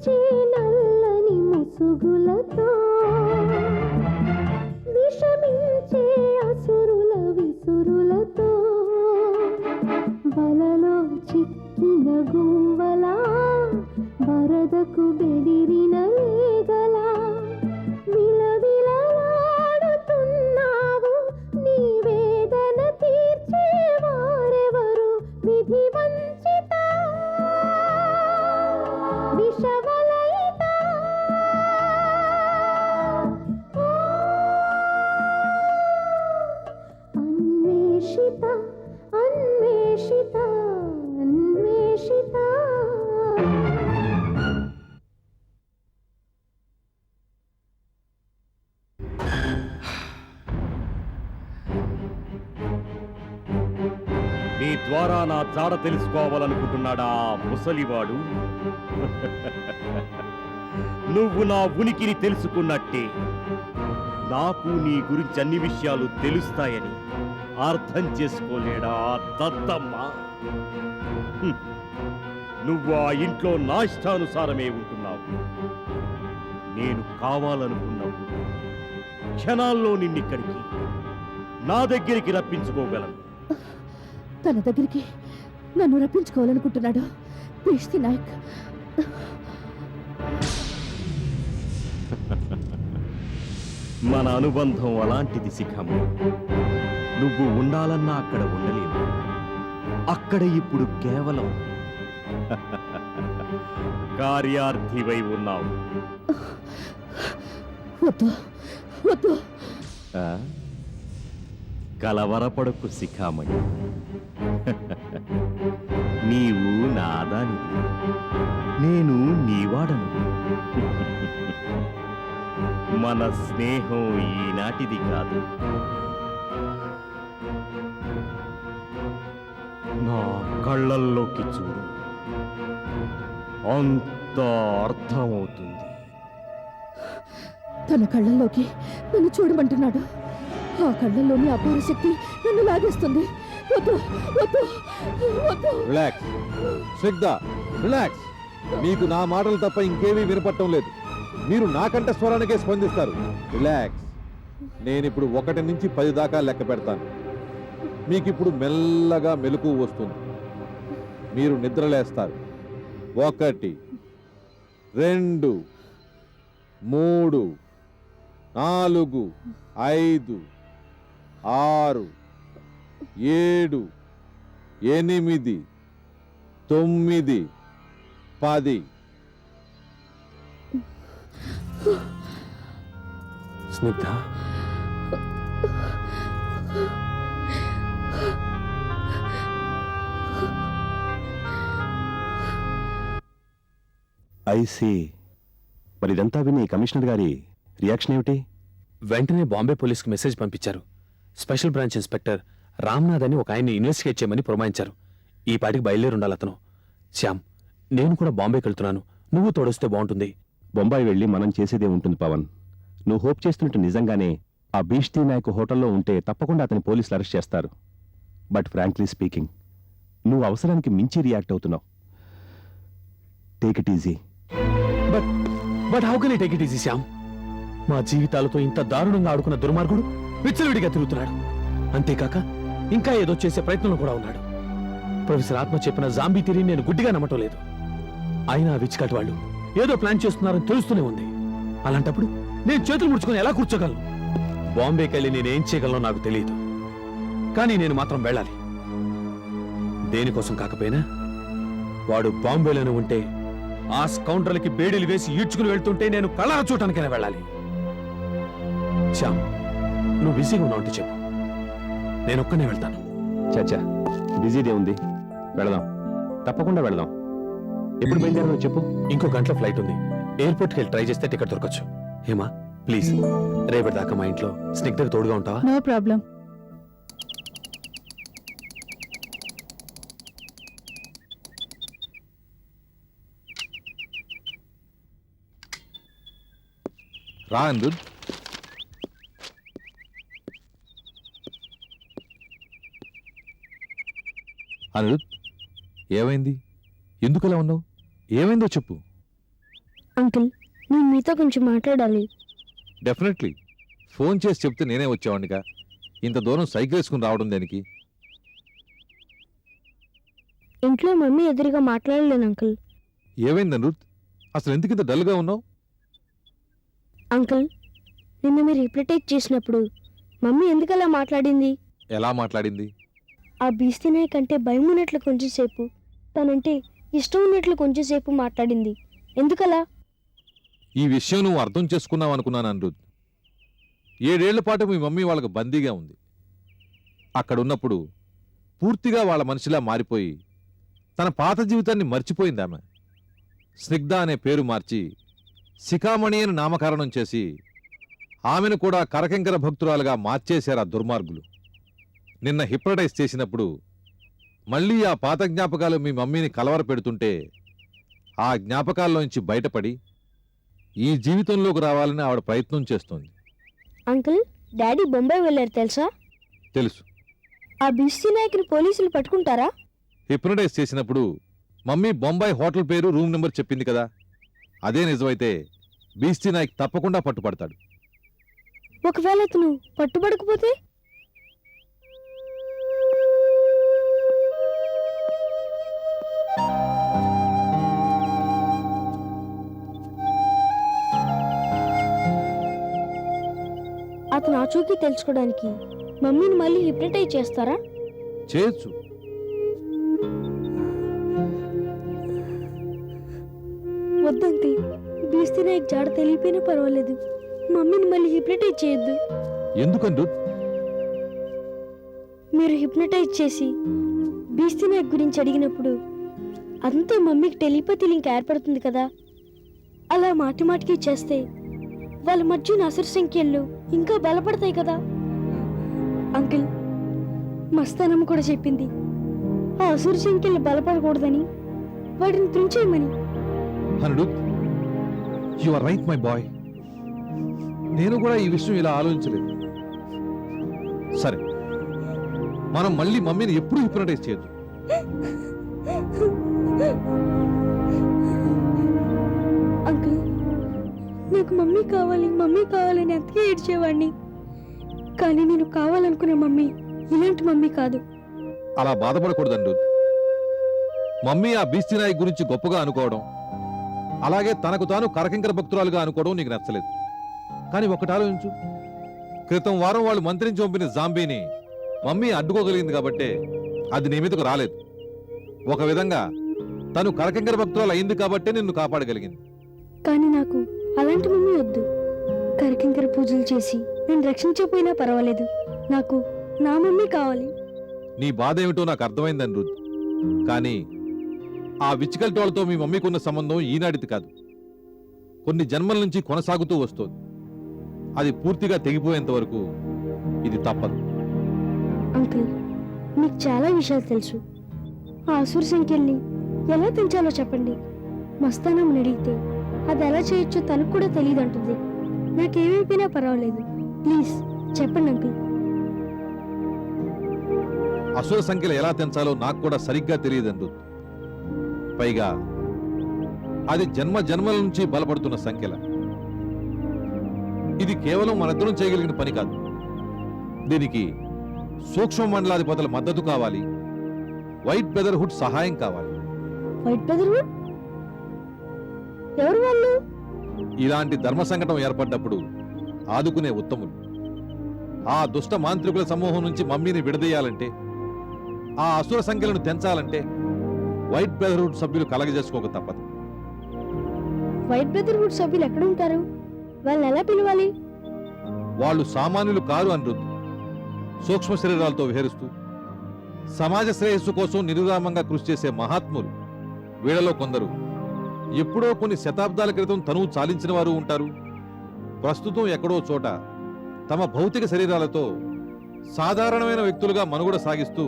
విరిచే నల్లని ముసుగులతో విషమించే అసురుల విసురులతో వలలో చిక్కిన గువ్వలా వరదకు బెదిరిన లేగలా విలవిలలాడుతున్నావు నీ వేదన తీర్చేవారెవరు విధి వంచిత విషవలయిత అన్వేషిత అన్వేషిత అన్వేషిత. నీ ద్వారా నా జాడ తెలుసుకోవాలనుకుంటున్నాడా ముసలివాడు? నువ్వు నా ఉనికిని తెలుసుకున్నట్టే నాకు నీ గురించి అన్ని విషయాలు తెలుస్తాయని అర్థం చేసుకోలేడా దద్దమ్మ? నువ్వు ఆ ఇంట్లో నా ఇష్టానుసారమే ఉంటున్నావు. నేను కావాలనుకున్నప్పుడు క్షణాల్లో నిన్నిక్కడికి నా దగ్గరికి రప్పించుకోగలను. తన దగ్గరికి నన్ను రప్పించుకోవాలనుకుంటున్నాడు బీష్తి నాయక్. మన అనుబంధం అలాంటిది శిఖమ్మ. నువ్వు ఉండాలన్నా అక్కడ ఉండలేవు. అక్కడ ఇప్పుడు కేవలం కార్యార్థివై ఉన్నావు. వద్దు వద్దు. కలవరపడకు శిఖామణి. నీవు నాదానివి, నేను నీవాడను. మన స్నేహం ఈనాటిది కాదు. నా కళ్ళల్లోకి చూడు, అంత అర్థమవుతుంది. తన కళ్ళల్లోకి నన్ను చూడమంటున్నాడు. ఆ కళ్ళల్లోని అపార శక్తి నన్ను లాగేస్తుంది. వద్దు వద్దు వద్దు. రిలాక్స్ సిగ్దా, రిలాక్స్. మీకు నా మాటలు తప్ప ఇంకేమీ వినపడటం లేదు. మీరు నాకంటే స్వరానికే స్పందిస్తారు. రిలాక్స్. నేను ఇప్పుడు 1 నుంచి 10 దాకా లెక్క పెడతాను. మీకు ఇప్పుడు మెల్లగా మెలకువ వస్తుంది. మీరు నిద్రలేస్తారు. 1 2 3 4 5 6 7 8 9 10. స్నిగ్ధ, ఐసీ. మరి ఇదంతా విని కమిషనర్ గారి రియాక్షన్ ఏమిటి? వెంటనే బాంబే పోలీస్కి మెసేజ్ పంపించారు. స్పెషల్ బ్రాంచ్ ఇన్స్పెక్టర్ రామ్నాథ్ అని ఒక ఆయన్ని ఇన్వెస్టిగేట్ చేయమని పురమాయించారు. ఈ పాటికి బయలుదేరుండాలి అతను. శ్యామ్, నేను కూడా బాంబేకి వెళ్తున్నాను. నువ్వు తోడొస్తే బాగుంటుంది. బొంబాయి వెళ్ళి మనం చేసేదే ఉంటుంది పవన్. నువ్వు హోప్ చేస్తున్నట్టు నిజంగానే ఆ బీష్తి నాయక్ హోటల్లో ఉంటే తప్పకుండా అతని పోలీసులు అరెస్ట్ చేస్తారు. బట్ ఫ్రాంక్లీ స్పీకింగ్, నువ్వు అవసరానికి మించి రియాక్ట్ అవుతున్నావు. Take it easy. But how can I take it easy Shyam? మా జీవితాలతో ఇంత దారుణంగా ఆడుకున్న దుర్మార్గుడు విచ్చలవిడిగా తిరుగుతున్నాడు. అంతేకాక ఇంకా ఏదో చేసే ప్రయత్నంలో కూడా ఉన్నాడు. ప్రొఫెసర్ ఆత్మ చెప్పిన జాంబీ థియరీని నేను గుడ్డిగా నమ్మటం లేదు. అయినా విచ్చికట్ వాళ్ళు ఏదో ప్లాన్ చేస్తున్నారని తెలుస్తూనే ఉంది. అలాంటప్పుడు నేను చేతులు ముడుచుకొని ఎలా కూర్చోగలను? బాంబేకి వెళ్ళి నేనేం చేయగలను నాకు తెలియదు. కానీ నేను మాత్రం వెళ్ళాలి. దేనికోసం కాకపోయినా వాడు బాంబేలోనే ఉంటే ఆ స్కౌంటర్లకి బేడీలు వేసి ఈడ్చుకుని వెళ్తుంటే నేను కళ్ళారా చూడటానికైనా వెళ్ళాలి. శ్యామ్, నువ్వు బిజీగా ఉన్నావు అంటే చెప్పు, నేనొక్కనే వెళ్తాను. చచ్చా, బిజీదే ఉంది. వెళదాం, తప్పకుండా వెళదాం. ఎప్పుడు బయలుదేరాలో చెప్పు. ఇంకో గంటలో ఫ్లైట్ ఉంది. ఎయిర్పోర్ట్కి వెళ్ళి ట్రై చేస్తే టికెట్ దొరకచ్చు. హేమా, ప్లీజ్ రేపటి దాకా మా ఇంట్లో స్నిగ్ధకు తోడుగా ఉంటావా? No problem. రా అనిరుద్. అనిరుద్, ఏమైంది? ఎందుకలా ఉన్నావు? ఏమైందో చెప్పు. అంకుల్ నేను మీతో కొంచెం మాట్లాడాలి. డెఫినెట్లీ. ఫోన్ చేసి చెప్తే నేనే వచ్చేవాడినిగా. ఇంత దూరం సైకిల్ వేసుకుని రావడం దేనికి? ఇంట్లో మమ్మీ ఎదురుగా మాట్లాడలేను అంకుల్. ఏమైంది అనిరుద్? అసలు ఎందుకు ఇంత డల్గా ఉన్నావు? అంకుల్ నిన్న మీరు హిప్నటైజ్ చేసినప్పుడు మమ్మీ ఎందుకలా మాట్లాడింది? ఎలా మాట్లాడింది? ఆ బీస్తి నాయక్ అంటే భయం ఉన్నట్లు కొంచెంసేపు, తనంటే ఇష్టం ఉన్నట్లు కొంచెంసేపు మాట్లాడింది. ఎందుకలా? ఈ విషయం నువ్వు అర్థం చేసుకున్నావు అనుకున్నాను అనిరుద్. 7 ఏళ్ల పాటు మీ మమ్మీ వాళ్ళకు బందీగా ఉంది. అక్కడున్నప్పుడు పూర్తిగా వాళ్ళ మనిషిలా మారిపోయి తన పాత జీవితాన్ని మర్చిపోయింది ఆమె. స్నిగ్ధ అనే పేరు మార్చి శిఖామణి అని నామకరణం చేసి ఆమెను కూడా కరకింకర భక్తురాలుగా మార్చేశారు ఆ దుర్మార్గులు. నిన్న హిప్నటైజ్ చేసినప్పుడు మళ్ళీ ఆ పాత జ్ఞాపకాలు మీ మమ్మీని కలవర పెడుతుంటే ఆ జ్ఞాపకాల్లోంచి బయటపడి ఈ జీవితంలోకి రావాలని ఆవిడ ప్రయత్నం చేస్తోంది. అంకుల్ డాడీ బొంబాయి వెళ్ళారు తెలుసా? తెలుసు. ఆ బీస్తి నాయకుని పోలీసులు పట్టుకుంటారా? హిప్నటైజ్ చేసినప్పుడు మమ్మీ బొంబాయి హోటల్ పేరు రూమ్ నెంబర్ చెప్పింది కదా. అదే నిజమైతే బీస్తి నాయక్ తప్పకుండా పట్టుపడతాడు. ఒకవేళ అతను పట్టుబడకపోతే? అతను ఆచూకీ తెలుసుకోవడానికి మమ్మీని మళ్ళీ హిప్నటైజ్ చేస్తారా? చేయొచ్చు. వద్దంకుల్, బీస్తి నాయక్ జాడ తెలియపోయినా పర్వాలేదు, మమ్మీని మళ్ళీ హిప్నటైజ్ చేయొద్దు. ఎందుకండు? మీరు హిప్నటైజ్ చేసి బీస్తి నాయక్ గురించి అడిగినప్పుడు అంతా మమ్మీకి టెలిపతి లింక్ ఏర్పడుతుంది కదా. అలా మాటి మాటికి చేస్తే వాళ్ళ మధ్య అసలు సంఖ్యలు ఇంకా బలపడతాయి కదా. అంకుల్ మస్తానమ్మ కూడా చెప్పింది ఆ అసురు సంఖ్యలు బలపడకూడదని, వాటిని తుంచేయమని. హనుడు, you are right my boy. నేను కూడా ఈ విషయం ఇలా ఆలోచించలేదు. సరే, మనం మళ్ళీ మమ్మీని ఎప్పుడు హిప్నటైజ్ చేయొద్దు. అంకుల్ నాకు మమ్మీ కావాలని ఎంతగా ఏడ్చేవాడిని. కానీ నేను కావాలనుకునే మమ్మీ ఇలాంటి మమ్మీ కాదు. అలా బాధపడకూడదండు. మమ్మీ ఆ బీస్తి నాయక్ గురించి గొప్పగా అనుకోవడం, అలాగే తనకు తాను కరకింకర భక్తురాలుగా అనుకోవడం నీకు నచ్చలేదు. కానీ ఒకటి ఆలోచించు, క్రితం వారం వాళ్ళు మంత్రించి పంపిన జాంబీని మమ్మీ అడ్డుకోగలిగింది కాబట్టే అది నీ మీదకు రాలేదు. ఒక విధంగా తను కరకింకర భక్తురాలు అయింది కాబట్టే నిన్ను కాపాడగలిగింది. కానీ నాకు అలాంటి మమ్మీ వద్దు. కరకింకర పూజలు చేసి నేను రక్షించకపోయినా పర్వాలేదు, నాకు నా మమ్మీ కావాలి. నీ బాధ ఏమిటో నాకు అర్థమైంది అనిరుద్. కానీ ఆ విచ్చికల్టోళ్లతో మీ మమ్మీకున్న సంబంధం ఈనాటిది కాదు, కొన్ని జన్మల నుంచి కొనసాగుతూ వస్తోంది. అది పూర్తిగా తెగిపోయేంత వరకు ఇది తప్పదు. అంకుల్ మీకు చాలా విషయాలు తెలుసు. ఆ అసురు సంఖ్యల్ని ఎలా తెంచాలో చెప్పండి. మస్తానమ్మని అడిగితే అది ఎలా చేయొచ్చో తనకు కూడా తెలియదు అంటుంది. నాకేమైపోయినా పర్వాలేదు, ప్లీజ్ చెప్పండి అంకుల్. అసుర సంఖ్యలు ఎలా తెంచాలో నాకు కూడా సరిగ్గా తెలియదు అనిరుద్. పైగా అది జన్మ జన్మల నుంచి బలపడుతున్న సంఖ్యల. ఇది కేవలం మనిద్దరం చేయగలిగిన పని కాదు. దీనికి సూక్ష్మ మండలాధిపతుల మద్దతు కావాలి, వైట్ బ్రదర్హుడ్ సహాయం కావాలి. వైట్ బ్రదర్హుడ్ ఎవరు వాళ్ళు? ఇలాంటి ధర్మ సంకటం ఏర్పడ్డప్పుడు ఆదుకునే ఉత్తములు. ఆ దుష్ట మాంత్రికుల సమూహం నుంచి మమ్మీని విడదీయాలంటే, ఆ అసుర సంఖ్యలను తెంచాలంటే వైట్ బ్రదర్హుడ్ సభ్యులు కలగజేసుకోక తప్పదు. వైట్ బ్రదర్హుడ్ సభ్యులు ఎక్కడ ఉంటారు? వాళ్ళని ఎలా పిలవాలి? వాళ్ళు సామాన్యులు కారు అనిరుద్. సూక్ష్మ శరీరాలతో విహరిస్తూ సమాజ శ్రేయస్సు కోసం నిర్విరామంగా కృషి చేసే మహాత్ములు. వీళ్ళలో కొందరు ఎప్పుడో కొన్ని శతాబ్దాల క్రితం తనువు చాలించిన వారు ఉంటారు. ప్రస్తుతం ఎక్కడో చోట తమ భౌతిక శరీరాలతో సాధారణమైన వ్యక్తులుగా మనుగడ సాగిస్తూ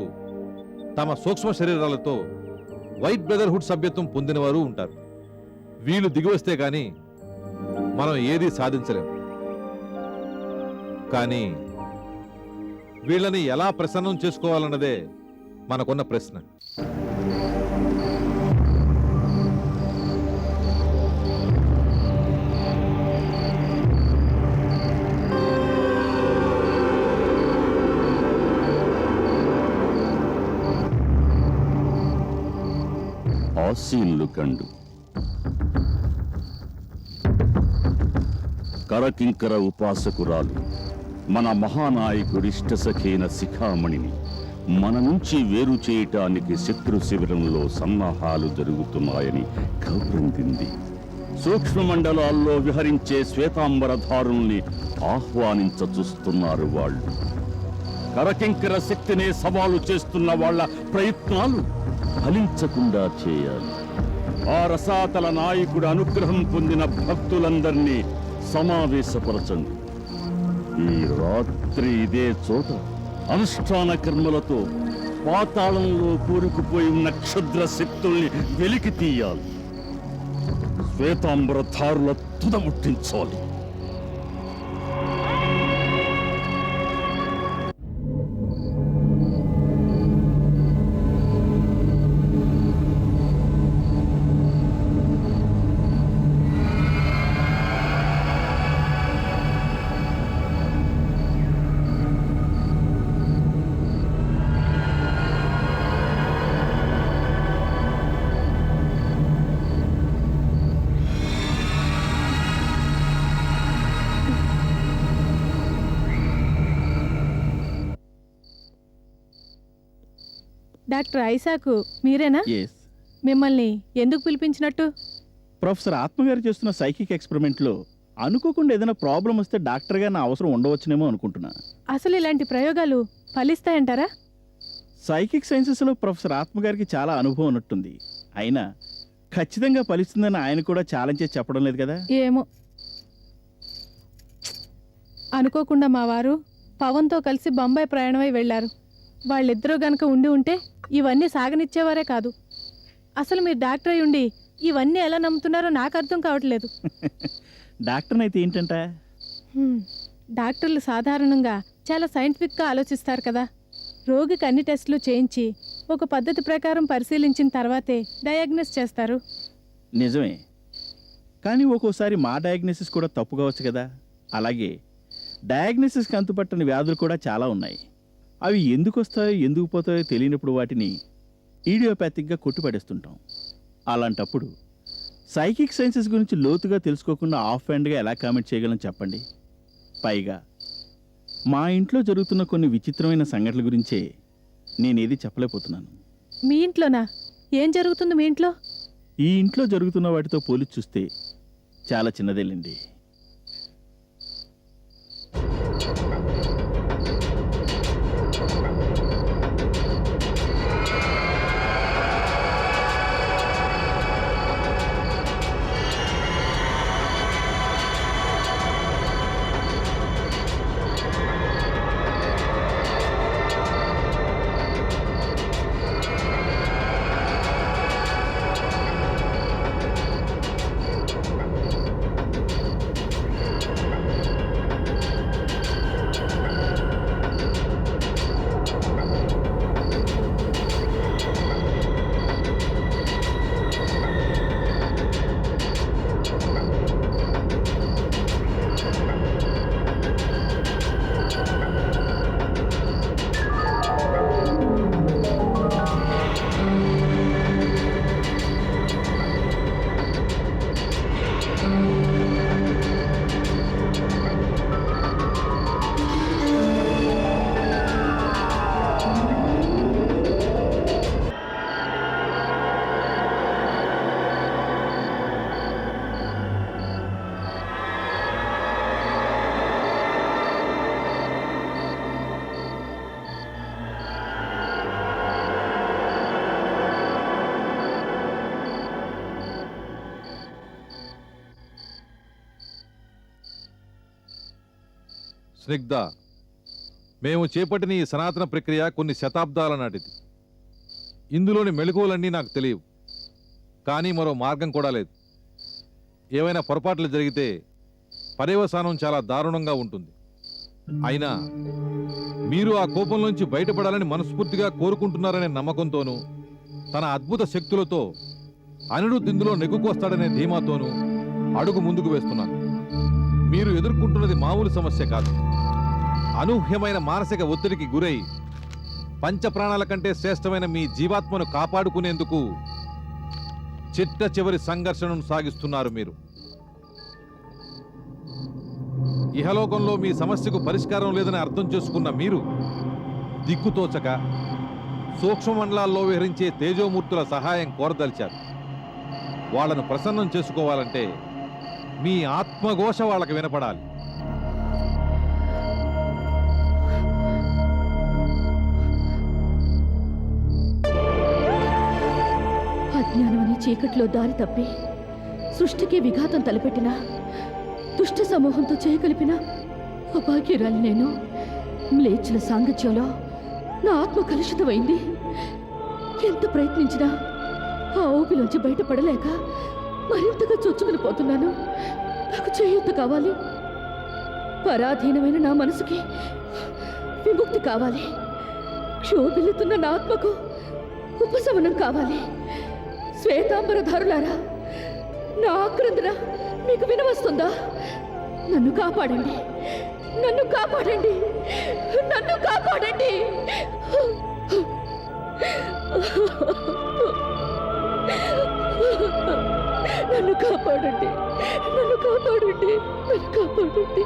తమ సూక్ష్మ శరీరాలతో వైట్ బ్రదర్హుడ్ సభ్యత్వం పొందినవారు ఉంటారు. వీళ్ళు దిగివస్తే గాని మనం ఏదీ సాధించలేం. కానీ వీళ్ళని ఎలా ప్రసన్నం చేసుకోవాలన్నదే మనకున్న ప్రశ్న. సీన్లు కండు కరకింకర ఉపాసకురాలు మన మహానాయకుడిష్టసఖైన శిఖామణిని మన నుంచి వేరు చేయటానికి శత్రు శిబిరంలో సన్నాహాలు జరుగుతున్నాయని కబురందింది. సూక్ష్మమండలాల్లో విహరించే శ్వేతాంబరధారుల్ని ఆహ్వానించ చూస్తున్నారు వాళ్ళు. కరకింకర శక్తినే సవాలు చేస్తున్న వాళ్ళ ప్రయత్నాలు ఫలించకుండా చేయాలి. ఆ రసాతల నాయకుడు అనుగ్రహం పొందిన భక్తులందరినీ సమావేశపరచండి. ఈ రాత్రి ఇదే చోట అనుష్ఠాన కర్మలతో పాతాళంలో కూరుకుపోయి ఉన్న క్షుద్ర శక్తుల్ని వెలికి తీయాలి. శ్వేతాంబరధారుల తుదముట్టించాలి. డాక్టర్ ఐసాకు మీరేనా? ఎస్. మిమ్మల్ని ఎందుకు పిలిపించినట్టు? ప్రొఫెసర్ ఆత్మగారు చేస్తున్న సైకిక్ ఎక్స్పెరిమెంట్లో అనుకోకుండా ఏదైనా ప్రాబ్లం వస్తే డాక్టర్గా నా అవసరం ఉండవచ్చునేమో అనుకుంటున్నా. అసలు ఇలాంటి ప్రయోగాలు ఫలిస్తాయంటారా? సైకిక్ సైన్సెస్లో ప్రొఫెసర్ ఆత్మగారికి చాలా అనుభవం ఉన్నట్టుంది. అయినా ఖచ్చితంగా ఫలిస్తుందని ఆయన కూడా ఛాలెంజ్ చేసి చెప్పడం లేదు కదా. ఏమో, అనుకోకుండా మా వారు పవన్తో కలిసి బొంబాయి ప్రయాణమై వెళ్లారు. వాళ్ళిద్దరూ గనక ఉండి ఉంటే ఇవన్నీ సాగనిచ్చేవారే కాదు. అసలు మీరు డాక్టర్ అయి ఉండి ఇవన్నీ ఎలా నమ్ముతున్నారో నాకు అర్థం కావట్లేదు. డాక్టర్ని అయితే ఏంటంట? డాక్టర్లు సాధారణంగా చాలా సైంటిఫిక్గా ఆలోచిస్తారు కదా. రోగికి అన్ని టెస్టులు చేయించి ఒక పద్ధతి ప్రకారం పరిశీలించిన తర్వాతే డయాగ్నోస్ చేస్తారు. నిజమే, కానీ ఒక్కోసారి మా డయాగ్నోసిస్ కూడా తప్పు కావచ్చు కదా. అలాగే డయాగ్నోసిస్కి అంతుపట్టని వ్యాధులు కూడా చాలా ఉన్నాయి. అవి ఎందుకు వస్తాయో ఎందుకు పోతాయో తెలియనప్పుడు వాటిని ఈడియోపాథిక్గా కొట్టుపడేస్తుంటాం. అలాంటప్పుడు సైకిక్ సైన్సెస్ గురించి లోతుగా తెలుసుకోకుండా ఆఫ్ హ్యాండ్గా ఎలా కామెంట్ చేయగలం చెప్పండి. పైగా మా ఇంట్లో జరుగుతున్న కొన్ని విచిత్రమైన సంఘటనల గురించే నేనేది చెప్పలేకపోతున్నాను. మీ ఇంట్లోనా? ఏం జరుగుతుంది మీ ఇంట్లో? ఈ ఇంట్లో జరుగుతున్న వాటితో పోల్చి చూస్తే చాలా చిన్నదేలేండి. స్నిగ్ధ, మేము చేపట్టిన ఈ సనాతన ప్రక్రియ కొన్ని శతాబ్దాల నాటిది. ఇందులోని మెళకువలన్నీ నాకు తెలియవు, కానీ మరో మార్గం కూడా లేదు. ఏవైనా పొరపాట్లు జరిగితే పర్యవసానం చాలా దారుణంగా ఉంటుంది. అయినా మీరు ఆ కోపంలోంచి బయటపడాలని మనస్ఫూర్తిగా కోరుకుంటున్నారనే నమ్మకంతోనూ, తన అద్భుత శక్తులతో అనిరుద్ధ్ ఇందులో నెగ్గుకొస్తాడనే ధీమాతోనూ అడుగు ముందుకు వేస్తున్నాను. మీరు ఎదుర్కొంటున్నది మామూలు సమస్య కాదు. అనూహ్యమైన మానసిక ఒత్తిడికి గురై పంచప్రాణాల కంటే శ్రేష్టమైన మీ జీవాత్మను కాపాడుకునేందుకు చిట్ట చివరి సంఘర్షణను సాగిస్తున్నారు మీరు. ఇహలోకంలో మీ సమస్యకు పరిష్కారం లేదని అర్థం చేసుకున్న మీరు దిక్కుతోచక సూక్ష్మమండలాల్లో విహరించే తేజోమూర్తుల సహాయం కోరదలిచారు. వాళ్ళను ప్రసన్నం చేసుకోవాలంటే మీ ఆత్మఘోష వాళ్ళకి వినపడాలి. అజ్ఞానమని చీకట్లో దారి తప్పి సృష్టికి విఘాతం తలపెట్టిన దుష్ట సమూహంతో చేయగలిపిన అభాగ్యురాలి నేను. మ్లేచ్చుల సాంగత్యంలో నా ఆత్మ కలుషితమైంది. ఎంత ప్రయత్నించినా ఆ ఊపిలోంచి బయటపడలేక మరింతగా చొచ్చుకుని పోతున్నాను. నాకు చేయూత కావాలి. పరాధీనమైన నా మనసుకి విముక్తి కావాలి. క్షోభిల్లుతున్న నా ఆత్మకు ఉపశమనం కావాలి. శ్వేతాంబరధారులారా, నా ఆక్రందన మీకు వినవస్తుందా? నన్ను కాపాడండి, నన్ను కాపాడండి, నన్ను కాపాడండి. నన్ను కాపాడండి, నన్ను కాపాడండి, నన్ను కాపాడండి.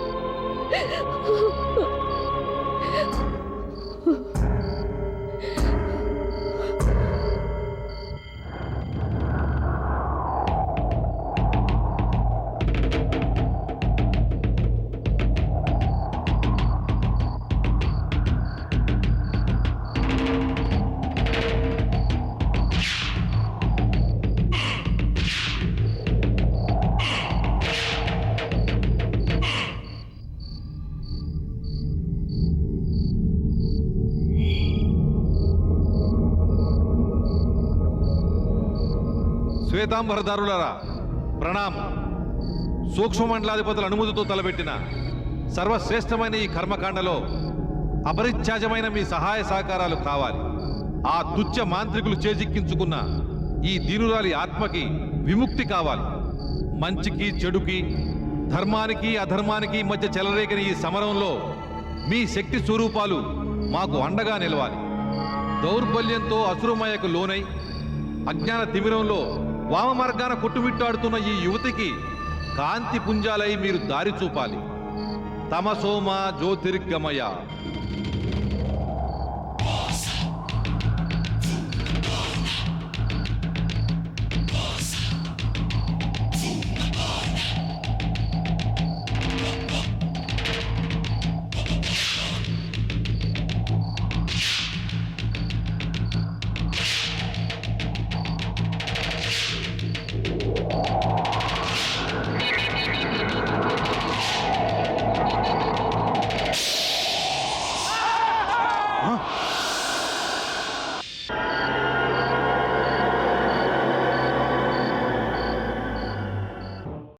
శ్వేతాంబరదారులారా, ప్రణామం. సూక్ష్మమండలాధిపతుల అనుమతితో తలబెట్టిన సర్వశ్రేష్టమైన ఈ కర్మకాండలో అపరిత్యాజమైన మీ సహాయ సహకారాలు కావాలి. ఆ తుచ్చ మాంత్రికులు చేజిక్కించుకున్న ఈ దీనురాలి ఆత్మకి విముక్తి కావాలి. మంచికి చెడుకి, ధర్మానికి అధర్మానికి మధ్య చెలరేగిన ఈ సమరంలో మీ శక్తి స్వరూపాలు మాకు అండగా నిలవాలి. దౌర్బల్యంతో అసురమయకు లోనై అజ్ఞాన తిమిరంలో వామ మార్గాన కొట్టుమిట్టాడుతున్న ఈ యువతికి కాంతి పుంజాలై మీరు దారి చూపాలి. తమసోమ జ్యోతిర్గమయ.